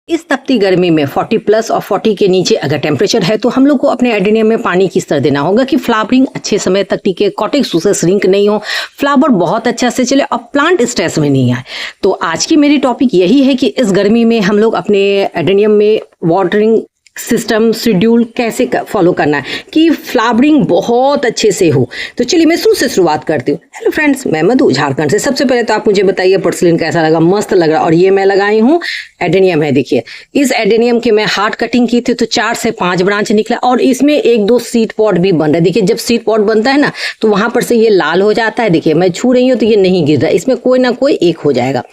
इस तपती गर्मी में 40 प्लस और 40 के नीचे अगर टेम्परेचर है तो हम लोग को अपने एडेनियम में पानी किस तरह देना होगा कि फ्लावरिंग अच्छे समय तक टिके, कॉटिक सूसेस रिंक नहीं हो, फ्लावर बहुत अच्छा से चले और प्लांट स्ट्रेस में नहीं आए। तो आज की मेरी टॉपिक यही है कि इस गर्मी में हम लोग अपने एडेनियम में वाटरिंग सिस्टम शेड्यूल कैसे फॉलो करना है कि फ्लावरिंग बहुत अच्छे से हो। तो चलिए मैं शुरू से शुरुआत करती हूँ। हेलो फ्रेंड्स, मैं मधु झारखंड से। सबसे पहले तो आप मुझे बताइए पर्सलिन कैसा लगा। मस्त लग रहा। और ये मैं लगाई हूँ एडेनियम है। देखिए इस एडेनियम की मैं हार्ड कटिंग की थी तो 4 से 5 ब्रांच निकला और इसमें 1-2 सीड पॉट भी बन रहा है। देखिए जब सीड पॉट बनता है ना तो वहां पर से ये लाल हो जाता है। देखिए मैं छू रही हूँ तो ये नहीं गिर रहा है, इसमें कोई ना कोई एक हो जाएगा।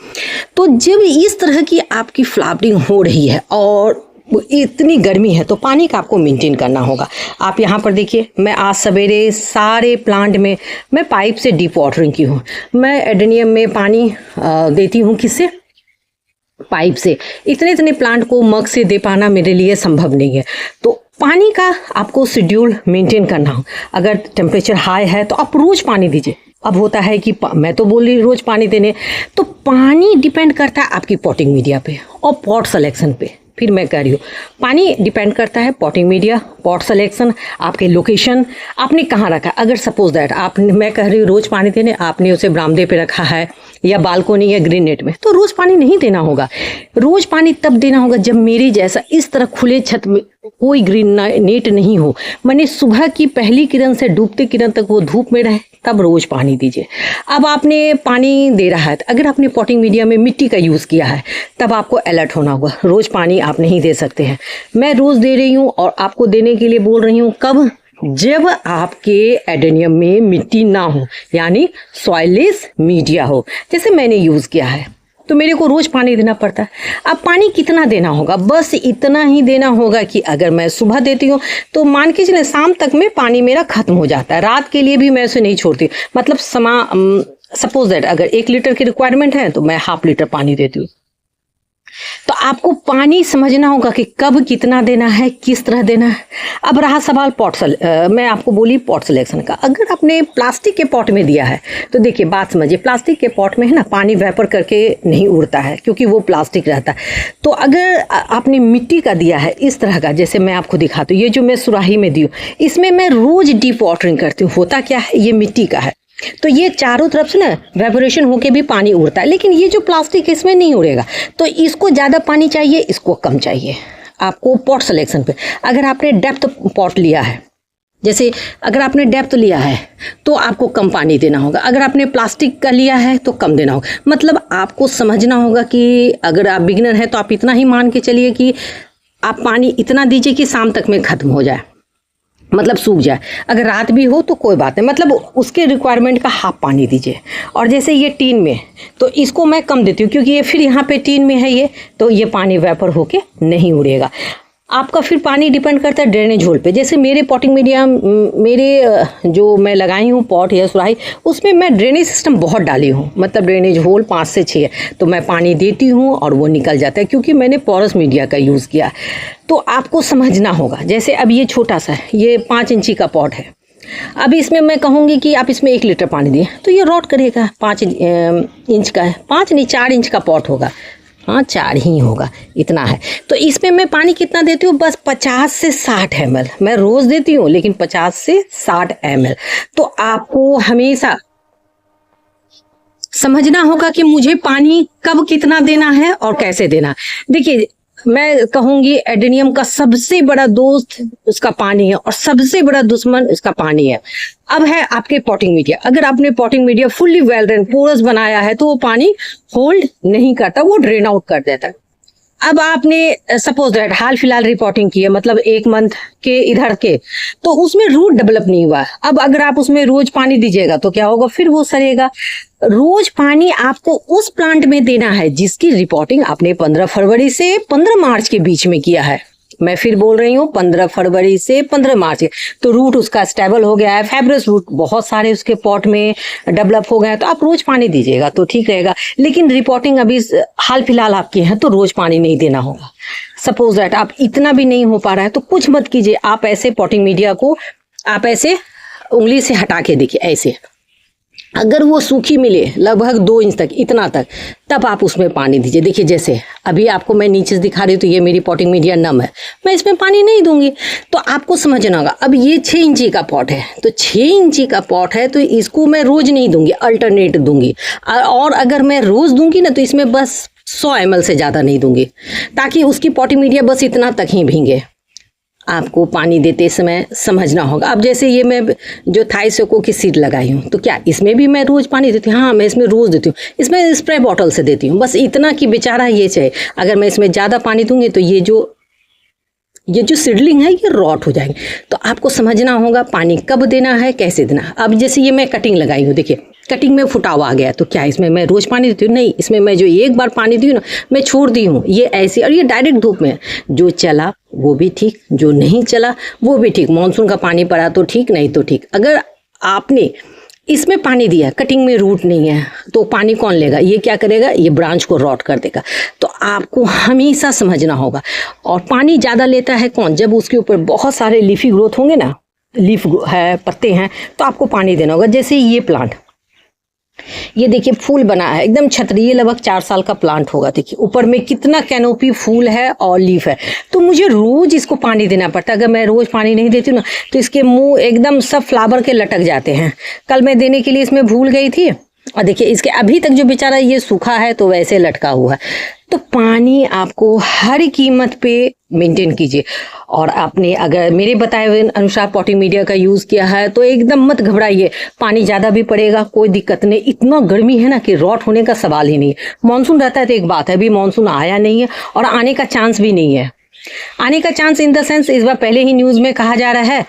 तो जब इस तरह की आपकी फ्लावरिंग हो रही है और इतनी गर्मी है तो पानी का आपको मेंटेन करना होगा। आप यहाँ पर देखिए मैं आज सवेरे सारे प्लांट में मैं पाइप से डीप वाटरिंग की हूँ। मैं एडेनियम में पानी देती हूँ किससे? पाइप से। इतने प्लांट को मग से दे पाना मेरे लिए संभव नहीं है। तो पानी का आपको शेड्यूल मेंटेन करना हो। अगर टेम्परेचर हाई है तो आप रोज पानी दीजिए। अब होता है कि मैं तो बोल रही रोज पानी देने, तो पानी डिपेंड करता है आपकी पॉटिंग मीडिया पे और पॉट सिलेक्शन पे। फिर मैं कह रही हूँ पानी डिपेंड करता है पॉटिंग मीडिया, पॉट सिलेक्शन, आपके लोकेशन, आपने कहाँ रखा। अगर सपोज दैट आप, मैं कह रही हूँ रोज पानी देने, आपने उसे बरामदे पे रखा है या बालकोनी या ग्रीन नेट में, तो रोज पानी नहीं देना होगा। रोज पानी तब देना होगा जब मेरी जैसा इस तरह खुले छत में कोई ग्रीन नेट नहीं हो, मैंने सुबह की पहली किरण से डूबते किरण तक वो धूप में रहे, तब रोज पानी दीजिए। अब आपने पानी दे रहा है, अगर आपने पॉटिंग मीडिया में मिट्टी का यूज़ किया है तब आपको अलर्ट होना होगा। रोज पानी आप नहीं दे सकते हैं। मैं रोज दे रही हूँ और आपको देने के लिए बोल रही हूँ। कब? जब आपके एडेनियम में मिट्टी ना हो, यानी सॉइललेस मीडिया हो, जैसे मैंने यूज़ किया है, तो मेरे को रोज पानी देना पड़ता है। अब पानी कितना देना होगा? बस इतना ही देना होगा कि अगर मैं सुबह देती हूँ तो मान के चले शाम तक में पानी मेरा खत्म हो जाता है। रात के लिए भी मैं उसे नहीं छोड़ती। मतलब सपोज दैट अगर 1 लीटर की रिक्वायरमेंट है तो मैं ½ लीटर पानी देती हूँ। तो आपको पानी समझना होगा कि कब कितना देना है, किस तरह देना है। अब रहा सवाल मैं आपको बोली पॉट सिलेक्शन का। अगर आपने प्लास्टिक के पॉट में दिया है तो देखिए बात समझिए, प्लास्टिक के पॉट में है ना पानी वेपर करके नहीं उड़ता है क्योंकि वो प्लास्टिक रहता है। तो अगर आपने मिट्टी का दिया है इस तरह का, जैसे मैं आपको दिखाती हूँ, ये जो मैं सुराही में दी हूँ, इसमें मैं रोज डीप वाटरिंग करती हूँ। होता क्या है, ये मिट्टी का है तो ये चारों तरफ से ना वेपोरेशन होके भी पानी उड़ता है, लेकिन ये जो प्लास्टिक है इसमें नहीं उड़ेगा। तो इसको ज़्यादा पानी चाहिए, इसको कम चाहिए। आपको पॉट सिलेक्शन पे, अगर आपने डेप्थ पॉट लिया है, जैसे अगर आपने डेप्थ लिया है तो आपको कम पानी देना होगा। अगर आपने प्लास्टिक का लिया है तो कम देना होगा। मतलब आपको समझना होगा कि अगर आप बिगिनर हैं तो आप इतना ही मान के चलिए कि आप पानी इतना दीजिए कि शाम तक में ख़त्म हो जाए, मतलब सूख जाए। अगर रात भी हो तो कोई बात नहीं, मतलब उसके रिक्वायरमेंट का ½ पानी दीजिए। और जैसे ये टीन में तो इसको मैं कम देती हूँ क्योंकि ये फिर यहाँ पे टीन में है ये, तो ये पानी वेपर होके नहीं उड़ेगा। आपका फिर पानी डिपेंड करता है ड्रेनेज होल पे। जैसे मेरे पॉटिंग मीडिया, मेरे जो मैं लगाई हूँ पॉट या सुराही, उसमें मैं ड्रेनेज सिस्टम बहुत डाली हूँ। मतलब ड्रेनेज होल 5 से 6 है, तो मैं पानी देती हूँ और वो निकल जाता है क्योंकि मैंने पोरस मीडिया का यूज़ किया। तो आपको समझना होगा। जैसे अब ये छोटा सा है, ये 5 इंची का पॉट है। अब इसमें मैं कहूँगी कि आप इसमें 1 लीटर पानी दिए तो ये रॉट करेगा। 5 इंच का है, 5 नहीं 4 इंच का पॉट होगा। हाँ 4 ही होगा, इतना है। तो इसमें मैं पानी कितना देती हूँ? बस 50 से 60 ml मैं रोज़ देती हूँ, लेकिन 50 से 60 ml। तो आपको हमेशा समझना होगा कि मुझे पानी कब कितना देना है और कैसे देना। देखिए मैं कहूँगी एडेनियम का सबसे बड़ा दोस्त उसका पानी है और सबसे बड़ा दुश्मन उसका पानी है। अब है आपके पॉटिंग मीडिया। अगर आपने potting media fully well drain porous बनाया है तो वो पानी होल्ड नहीं करता, वो ड्रेन आउट कर देता है। अब आपने सपोज दैट हाल फिलहाल रिपोर्टिंग की है, मतलब 1 मंथ के इधर के, तो उसमें रूट डेवलप नहीं हुआ। अब अगर आप उसमें रोज पानी दीजिएगा तो क्या होगा, फिर वो सड़ेगा। रोज पानी आपको उस प्लांट में देना है जिसकी रिपोर्टिंग आपने 15 फरवरी से 15 मार्च के बीच में किया है। मैं फिर बोल रही हूँ 15 फरवरी से 15 मार्च, तो रूट उसका स्टेबल हो गया है, फाइब्रस रूट बहुत सारे उसके पॉट में डेवलप हो गए हैं, तो आप रोज पानी दीजिएगा तो ठीक रहेगा। लेकिन रिपोर्टिंग अभी हाल फिलहाल आपकी है तो रोज पानी नहीं देना होगा। सपोज दैट आप इतना भी नहीं हो पा रहा है तो कुछ मत कीजिए, आप ऐसे पॉटिंग मीडिया को आप ऐसे उंगली से हटा के देखिए, ऐसे अगर वो सूखी मिले लगभग 2 इंच तक, इतना तक, तब आप उसमें पानी दीजिए। देखिए जैसे अभी आपको मैं नीचे से दिखा रही हूँ तो ये मेरी पॉटिंग मीडिया नम है, मैं इसमें पानी नहीं दूंगी। तो आपको समझना होगा, अब ये 6 इंची का पॉट है, तो 6 इंची का पॉट है तो इसको मैं रोज नहीं दूंगी, अल्टरनेट दूंगी। और अगर मैं रोज दूंगी ना तो इसमें बस 100 ml से ज़्यादा नहीं दूंगी, ताकि उसकी पॉटिंग मीडिया बस इतना तक ही भींगे। आपको पानी देते समय समझना होगा। अब जैसे ये मैं जो थाईसोको की सीड लगाई हूँ, तो क्या इसमें भी मैं रोज़ पानी देती हूँ? हाँ, मैं इसमें रोज़ देती हूँ। इसमें स्प्रे बॉटल से देती हूँ, बस इतना कि बेचारा ये चाहे अगर मैं इसमें ज़्यादा पानी दूंगी तो ये जो सीडलिंग है ये रॉट हो जाएंगे। तो आपको समझना होगा पानी कब देना है, कैसे देना। अब जैसे ये मैं कटिंग लगाई हूँ, देखिए कटिंग में फुटावा आ गया, तो क्या इसमें मैं रोज़ पानी देती हूँ? नहीं, इसमें मैं जो एक बार पानी दी हूँ ना, मैं छोड़ दी हूँ। ये ऐसी, और ये डायरेक्ट धूप में है। जो चला वो भी ठीक, जो नहीं चला वो भी ठीक। मानसून का पानी पड़ा तो ठीक, नहीं तो ठीक। अगर आपने इसमें पानी दिया, कटिंग में रूट नहीं है, तो पानी कौन लेगा? ये क्या करेगा? ये ब्रांच को रॉट कर देगा। तो आपको हमेशा समझना होगा। और पानी ज़्यादा लेता है कौन? जब उसके ऊपर बहुत सारे लीफी ग्रोथ होंगे ना, लीफ है, पत्ते हैं, तो आपको पानी देना होगा। जैसे ये प्लांट, ये देखिए फूल बना है एकदम छतरी, लगभग 4 साल का प्लांट होगा। देखिए ऊपर में कितना कैनोपी फूल है और लीफ है, तो मुझे रोज इसको पानी देना पड़ता है। अगर मैं रोज पानी नहीं देती हूँ ना तो इसके मुंह एकदम सब फ्लावर के लटक जाते हैं। कल मैं देने के लिए इसमें भूल गई थी, और देखिए इसके अभी तक जो बेचारा ये सूखा है तो वैसे लटका हुआ है। तो पानी आपको हर कीमत पे मेंटेन कीजिए। और आपने अगर मेरे बताए हुए अनुसार पॉटिंग मीडिया का यूज़ किया है तो एकदम मत घबराइए, पानी ज़्यादा भी पड़ेगा कोई दिक्कत नहीं। इतना गर्मी है ना कि रॉट होने का सवाल ही नहीं है। मानसून रहता है तो एक बात है, अभी मानसून आया नहीं है और आने का चांस भी नहीं है। आने का चांस इन द सेंस, इस बार पहले ही न्यूज़ में कहा जा रहा है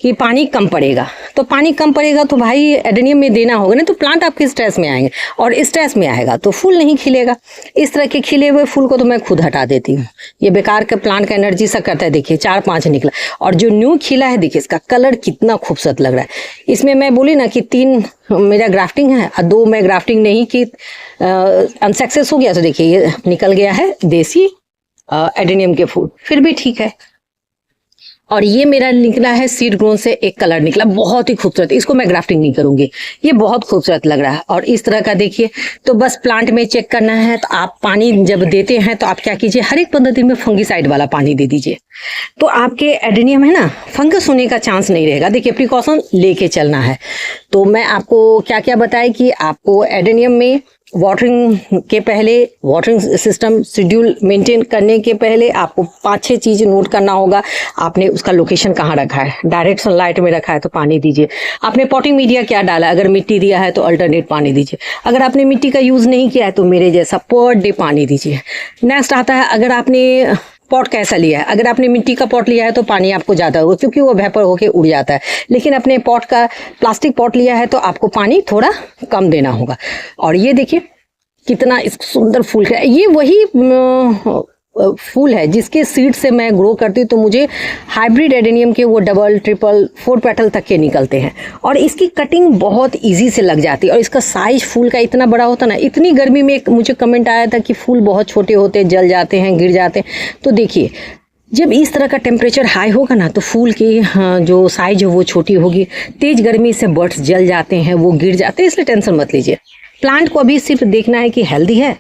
कि पानी कम पड़ेगा। तो पानी कम पड़ेगा तो भाई एडेनियम में देना होगा ना, तो प्लांट आपके स्ट्रेस में आएंगे, और स्ट्रेस में आएगा तो फूल नहीं खिलेगा। इस तरह के खिले हुए फूल को तो मैं खुद हटा देती हूँ। ये बेकार का प्लांट का एनर्जी सा करता है। देखिए 4-5 निकला, और जो न्यू खिला है देखिए इसका कलर कितना खूबसूरत लग रहा है। इसमें मैं बोली ना कि 3 मेरा ग्राफ्टिंग है और 2 मैं ग्राफ्टिंग नहीं की, अनसक्सेस हो गया। तो देखिए ये निकल गया है देसी एडेनियम के फूल, फिर भी ठीक है। और ये मेरा निकला है सीड ग्रोन से एक कलर निकला, बहुत ही खूबसूरत। इसको मैं ग्राफ्टिंग नहीं करूंगी, ये बहुत खूबसूरत लग रहा है। और इस तरह का देखिए, तो बस प्लांट में चेक करना है। तो आप पानी जब देते हैं तो आप क्या कीजिए, हर एक 15 दिन में फंगीसाइड वाला पानी दे दीजिए, तो आपके एडेनियम है ना फंगस होने का चांस नहीं रहेगा। देखिए प्रिकॉशन लेके चलना है। तो मैं आपको क्या क्या बताया कि आपको एडेनियम में वाटरिंग के पहले, वाटरिंग सिस्टम शेड्यूल मेंटेन करने के पहले आपको 5-6 चीज़ नोट करना होगा। आपने उसका लोकेशन कहाँ रखा है, डायरेक्ट सनलाइट में रखा है तो पानी दीजिए। आपने पॉटिंग मीडिया क्या डाला, अगर मिट्टी दिया है तो अल्टरनेट पानी दीजिए। अगर आपने मिट्टी का यूज़ नहीं किया है तो मेरे जैसा पर डे पानी दीजिए। नेक्स्ट आता है, अगर आपने पॉट कैसा लिया है, अगर आपने मिट्टी का पॉट लिया है तो पानी आपको ज़्यादा होगा क्योंकि वो वेपर होके उड़ जाता है। लेकिन अपने पॉट का प्लास्टिक पॉट लिया है तो आपको पानी थोड़ा कम देना होगा। और ये देखिए कितना सुंदर फूल है। ये वही फूल है जिसके सीड से मैं ग्रो करती हूँ। तो मुझे हाइब्रिड एडेनियम के वो डबल, ट्रिपल, 4 पेटल तक के निकलते हैं और इसकी कटिंग बहुत इजी से लग जाती है। और इसका साइज फूल का इतना बड़ा होता है ना। इतनी गर्मी में मुझे कमेंट आया था कि फूल बहुत छोटे होते हैं, जल जाते हैं, गिर जाते हैं। तो देखिए जब इस तरह का टेम्परेचर हाई होगा ना तो फूल की जो साइज है वो छोटी होगी। तेज गर्मी से बर्ड्स जल जाते हैं, वो गिर जाते हैं, इसलिए टेंशन मत लीजिए। प्लांट को अभी सिर्फ देखना है कि हेल्दी है,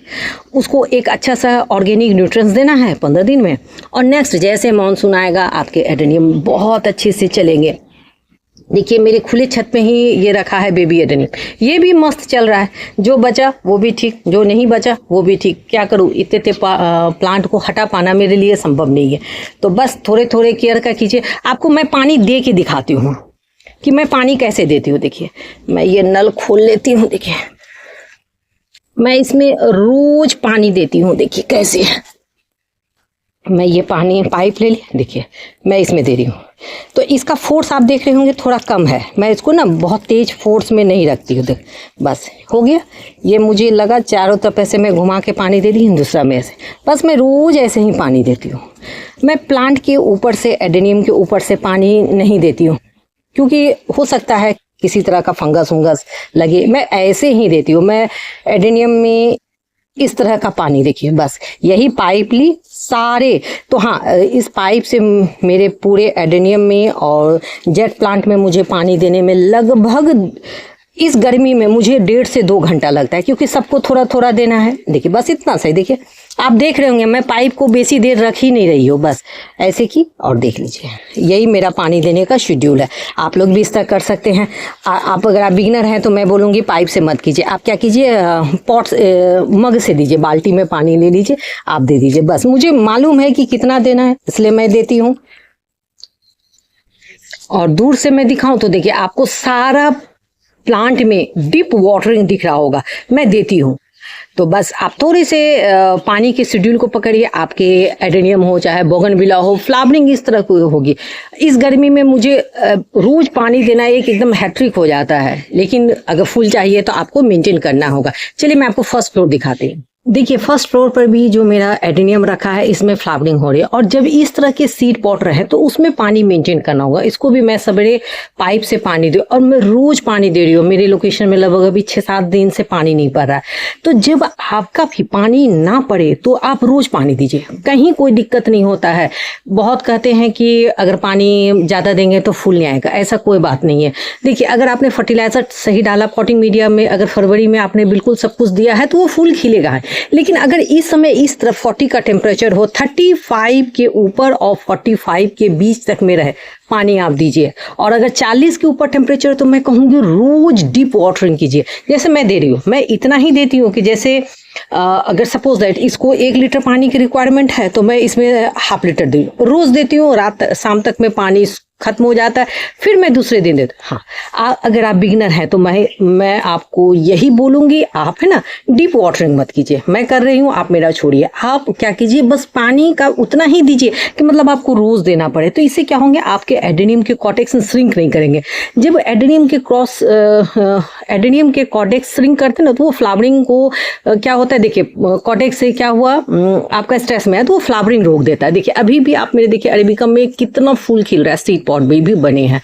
उसको एक अच्छा सा ऑर्गेनिक न्यूट्रिएंट्स देना है 15 दिन में। और नेक्स्ट जैसे मानसून आएगा आपके एडेनियम बहुत अच्छे से चलेंगे। देखिए मेरे खुले छत पे ही ये रखा है बेबी एडेनियम, ये भी मस्त चल रहा है। जो बचा वो भी ठीक, जो नहीं बचा वो भी ठीक। क्या करूँ, इतने प्लांट को हटा पाना मेरे लिए संभव नहीं है। तो बस थोड़े थोड़े केयर का कीजिए। आपको मैं पानी दे के दिखाती हूँ कि मैं पानी कैसे देती हूँ। देखिए मैं ये नल खोल लेती हूँ, देखिए मैं इसमें रोज पानी देती हूँ। देखिए कैसे मैं ये पानी पाइप ले लिया, देखिए मैं इसमें दे रही हूँ। तो इसका फोर्स आप देख रहे होंगे थोड़ा कम है। मैं इसको ना बहुत तेज फोर्स में नहीं रखती हूँ। देख बस हो गया। ये मुझे लगा चारों तरफ ऐसे मैं घुमा के पानी दे दी, दूसरा में ऐसे। बस मैं रोज़ ऐसे ही पानी देती हूँ। मैं प्लांट के ऊपर से, एडेनियम के ऊपर से पानी नहीं देती हूँ क्योंकि हो सकता है किसी तरह का फंगस वंगस लगे। मैं ऐसे ही देती हूँ। मैं एडेनियम में इस तरह का पानी, देखिए बस यही पाइप ली सारे। तो हाँ, इस पाइप से मेरे पूरे एडेनियम में और जेट प्लांट में मुझे पानी देने में लगभग इस गर्मी में मुझे 1.5 से 2 घंटा लगता है, क्योंकि सबको थोड़ा थोड़ा देना है। देखिए बस इतना सही। देखिए आप देख रहे होंगे मैं पाइप को बेसी देर रख ही नहीं रही हूँ, बस ऐसे की, और देख लीजिए यही मेरा पानी देने का शेड्यूल है। आप लोग भी इस तरह कर सकते हैं। आप अगर आप बिगिनर हैं तो मैं बोलूँगी पाइप से मत कीजिए, आप क्या कीजिए पॉट मग से दीजिए, बाल्टी में पानी ले लीजिए, आप दे दीजिए। बस मुझे मालूम है कि कितना देना है, इसलिए मैं देती हूँ। और दूर से मैं दिखाऊं तो देखिए आपको सारा प्लांट में डीप वाटरिंग दिख रहा होगा, मैं देती हूँ। तो बस आप थोड़े से पानी के शेड्यूल को पकड़िए। आपके एडेनियम हो चाहे बोगनविला हो, फ्लावरिंग इस तरह की होगी। इस गर्मी में मुझे रोज पानी देना एक एकदम हैट्रिक हो जाता है, लेकिन अगर फूल चाहिए तो आपको मेंटेन करना होगा। चलिए मैं आपको फर्स्ट फ्लोर दिखाती हूँ। देखिए फर्स्ट फ्लोर पर भी जो मेरा एडेनियम रखा है इसमें फ्लावरिंग हो रही है, और जब इस तरह के सीड पॉट रहे तो उसमें पानी मेंटेन करना होगा। इसको भी मैं सवेरे पाइप से पानी दूँ, और मैं रोज पानी दे रही हूँ। मेरे लोकेशन में लगभग अभी 6-7 दिन से पानी नहीं पड़ रहा है। तो जब आपका भी पानी ना पड़े तो आप रोज पानी दीजिए, कहीं कोई दिक्कत नहीं होता है। बहुत कहते हैं कि अगर पानी ज़्यादा देंगे तो फूल नहीं आएगा, ऐसा कोई बात नहीं है। देखिए अगर आपने फर्टिलाइजर सही डाला, पॉटिंग मीडिया में अगर फरवरी में आपने बिल्कुल सब कुछ दिया है तो वो फूल खिलेगा। लेकिन अगर इस समय इस तरफ 40 का टेम्परेचर हो, 35 के ऊपर और 45 के बीच तक में रहे, पानी आप दीजिए। और अगर 40 के ऊपर टेम्परेचर तो मैं कहूँगी रोज डीप वाटरिंग कीजिए। जैसे मैं दे रही हूँ, मैं इतना ही देती हूँ कि जैसे अगर सपोज दैट इसको 1 लीटर पानी की रिक्वायरमेंट है तो मैं इसमें ½ लीटर दी रोज देती हूँ। रात शाम तक में पानी खत्म हो जाता है, फिर मैं दूसरे दिन देती हूँ। हाँ अगर आप बिगिनर हैं तो मैं आपको यही बोलूँगी, आप है ना डीप वाटरिंग मत कीजिए। मैं कर रही हूँ, आप मेरा छोड़िए। आप क्या कीजिए, बस पानी का उतना ही दीजिए कि मतलब आपको रोज देना पड़े। तो इससे क्या होंगे, आपके एडेनियम के कॉर्टेक्स श्रिंक नहीं करेंगे। जब एडेनियम के कॉर्टेक्स श्रिंक करते हैं ना तो वो फ्लावरिंग को क्या होता है, देखिए कॉर्टेक्स से क्या हुआ, आपका स्ट्रेस में है तो वो फ्लावरिंग रोक देता है। देखिए अभी भी आप मेरे देखिए अरेबिकम में कितना फूल खिल रहा है, सीड पॉट भी बने हैं।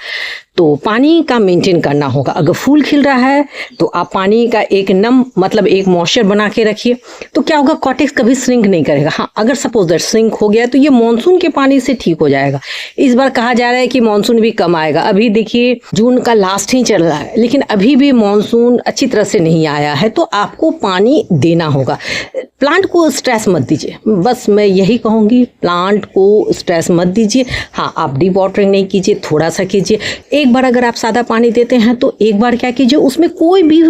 तो पानी का मेंटेन करना होगा। अगर फूल खिल रहा है तो आप पानी का एक मतलब एक मॉइस्चर बना के रखिए, तो क्या होगा, कॉर्टेक्स कभी श्रिंक नहीं करेगा। हाँ अगर सपोज दैट श्रिंक हो गया तो ये मानसून के पानी से ठीक हो जाएगा। इस बार कहा जा रहा है कि मानसून भी कम आएगा। अभी देखिए जून का लास्ट ही चल रहा है, लेकिन अभी भी मानसून अच्छी तरह से नहीं आया है, तो आपको पानी देना होगा। प्लांट को स्ट्रेस मत दीजिए, बस मैं यही कहूँगी, प्लांट को स्ट्रेस मत दीजिए। हाँ आप डीप वाटरिंग नहीं कीजिए, थोड़ा सा कीजिए। एक बार अगर आप सादा पानी देते हैं तो एक बार क्या कीजिए, उसमें कोई भी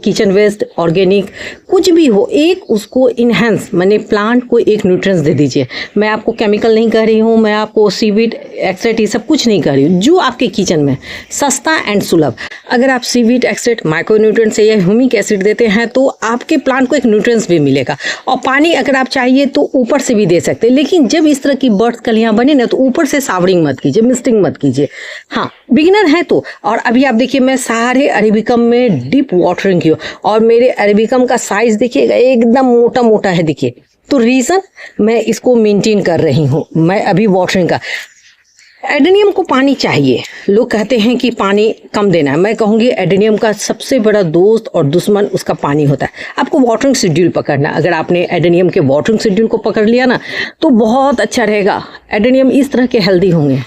किचन वेस्ट, ऑर्गेनिक कुछ भी हो, एक उसको इन्हेंस माने प्लांट को एक न्यूट्रिएंट्स दे दीजिए। मैं आपको केमिकल नहीं कह रही हूँ, मैं आपको सीवीड एक्सट्रैक्ट ये सब कुछ नहीं कर रही हूँ। जो आपके किचन में सस्ता एंड सुलभ, अगर आप सीवीड एक्सट्रैक्ट, माइक्रो न्यूट्रिएंट्स या ह्यूमिक एसिड देते हैं तो आपके प्लांट को एक न्यूट्रिएंट्स भी मिलेगा। और पानी अगर आप चाहिए तो ऊपर से भी दे सकते हैं, लेकिन जब इस तरह की बर्ड्स कलियां बने ना तो ऊपर से सावरिंग मत कीजिए, मिस्टिंग मत कीजिए। हाँ बिगिनर है तो। और अभी आप देखिए मैं सारे अरेबिकम में डीप वाटरिंग की, और मेरे अरेबिकम का साइज देखिएगा एकदम मोटा मोटा है, देखिए। तो रीजन मैं इसको मेंटेन कर रही हूँ, मैं अभी वाटरिंग का। एडेनियम को पानी चाहिए, लोग कहते हैं कि पानी कम देना है। मैं कहूँगी एडेनियम का सबसे बड़ा दोस्त और दुश्मन उसका पानी होता है। आपको वाटरिंग शेड्यूल पकड़ना, अगर आपने एडेनियम के वाटरिंग शेड्यूल को पकड़ लिया ना तो बहुत अच्छा रहेगा। एडेनियम इस तरह के हेल्दी होंगे।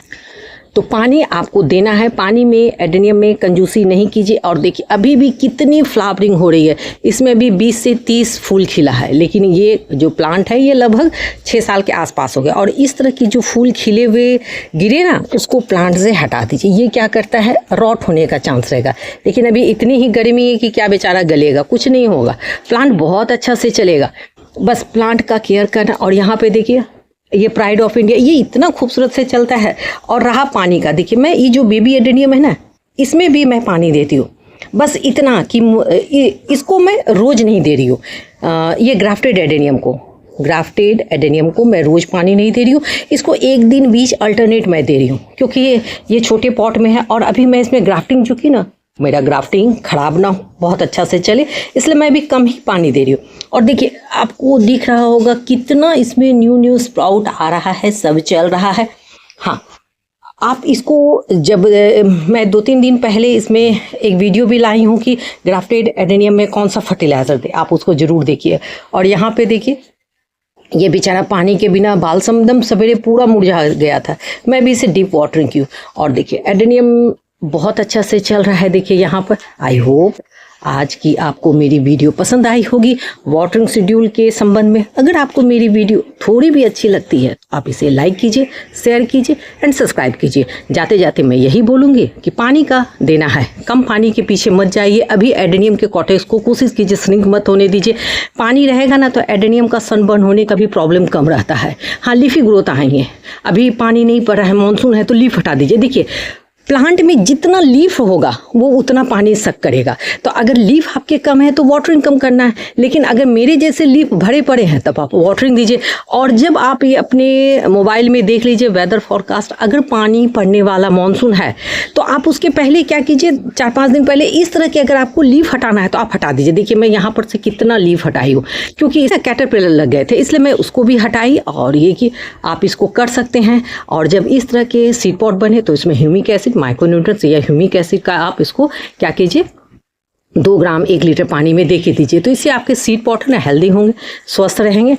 तो पानी आपको देना है, पानी में एडेनियम में कंजूसी नहीं कीजिए। और देखिए अभी भी कितनी फ्लावरिंग हो रही है, इसमें भी 20 से 30 फूल खिला है, लेकिन ये जो प्लांट है ये लगभग 6 साल के आसपास हो गया। और इस तरह की जो फूल खिले हुए गिरे ना, उसको प्लांट से हटा दीजिए। ये क्या करता है, रॉट होने का चांस रहेगा। लेकिन अभी इतनी ही गर्मी है कि क्या बेचारा गलेगा, कुछ नहीं होगा, प्लांट बहुत अच्छा से चलेगा। बस प्लांट का केयर करना। और यहाँ पे देखिए ये प्राइड ऑफ इंडिया, ये इतना खूबसूरत से चलता है। और रहा पानी का, देखिए मैं ये जो बेबी एडेनियम है ना, इसमें भी मैं पानी देती हूँ, बस इतना कि इसको मैं रोज नहीं दे रही हूँ। ये ग्राफ्टेड एडेनियम को मैं रोज पानी नहीं दे रही हूँ, इसको एक दिन बीच अल्टरनेट मैं दे रही हूँ, क्योंकि ये छोटे पॉट में है। और अभी मैं इसमें ग्राफ्टिंग, जो कि ना मेरा ग्राफ्टिंग खराब ना हो, बहुत अच्छा से चले, इसलिए मैं भी कम ही पानी दे रही हूँ। और देखिए आपको दिख रहा होगा कितना इसमें न्यू स्प्राउट आ रहा है, सब चल रहा है। हाँ आप इसको, जब मैं 2-3 दिन पहले इसमें एक वीडियो भी लाई हूँ कि ग्राफ्टेड एडेनियम में कौन सा फर्टिलाइज़र दे, आप उसको ज़रूर देखिए। और यहाँ पे देखिए ये बेचारा पानी के बिना बालसम दम सवेरे पूरा मुरझा गया था, मैं भी इसे डीप वाटरिंग की हूँ। और देखिए एडेनियम बहुत अच्छा से चल रहा है। देखिए यहाँ पर आई होप आज की आपको मेरी वीडियो पसंद आई होगी वाटरिंग शेड्यूल के संबंध में। अगर आपको मेरी वीडियो थोड़ी भी अच्छी लगती है तो आप इसे लाइक कीजिए, शेयर कीजिए एंड सब्सक्राइब कीजिए। जाते जाते मैं यही बोलूँगी कि पानी का देना है, कम पानी के पीछे मत जाइए। अभी एडेनियम के कॉटेक्स को कोशिश कीजिए श्रिंक मत होने दीजिए। पानी रहेगा ना तो एडेनियम का सनबर्न होने का भी प्रॉब्लम कम रहता है। हाँ, लीफी ग्रोथ आएंगे। अभी पानी नहीं पड़ रहा है, मानसून है तो लीफ हटा दीजिए। देखिए प्लांट में जितना लीफ होगा वो उतना पानी सक करेगा। तो अगर लीफ आपके कम है तो वाटरिंग कम करना है, लेकिन अगर मेरे जैसे लीफ भरे पड़े हैं तब आप वाटरिंग दीजिए। और जब आप ये अपने मोबाइल में देख लीजिए वेदर फॉरकास्ट, अगर पानी पड़ने वाला मानसून है तो आप उसके पहले क्या कीजिए, 4-5 दिन पहले इस तरह के अगर आपको लीफ हटाना है तो आप हटा दीजिए। देखिए मैं यहाँ पर से कितना लीफ हटाई हूँ, क्योंकि इसे कैटरपिलर लग गए थे इसलिए मैं उसको भी हटाई। और ये कि आप इसको कर सकते हैं। और जब इस तरह के सीड पॉट बने तो इसमें ह्यूमिक एसिड, माइक्रोन्यूट्रिएंट्स या ह्यूमिक एसिड का आप इसको क्या कीजिए 2 ग्राम 1 लीटर पानी में दे के दीजिए। तो इससे आपके सीड पॉट ना हेल्दी होंगे, स्वस्थ रहेंगे।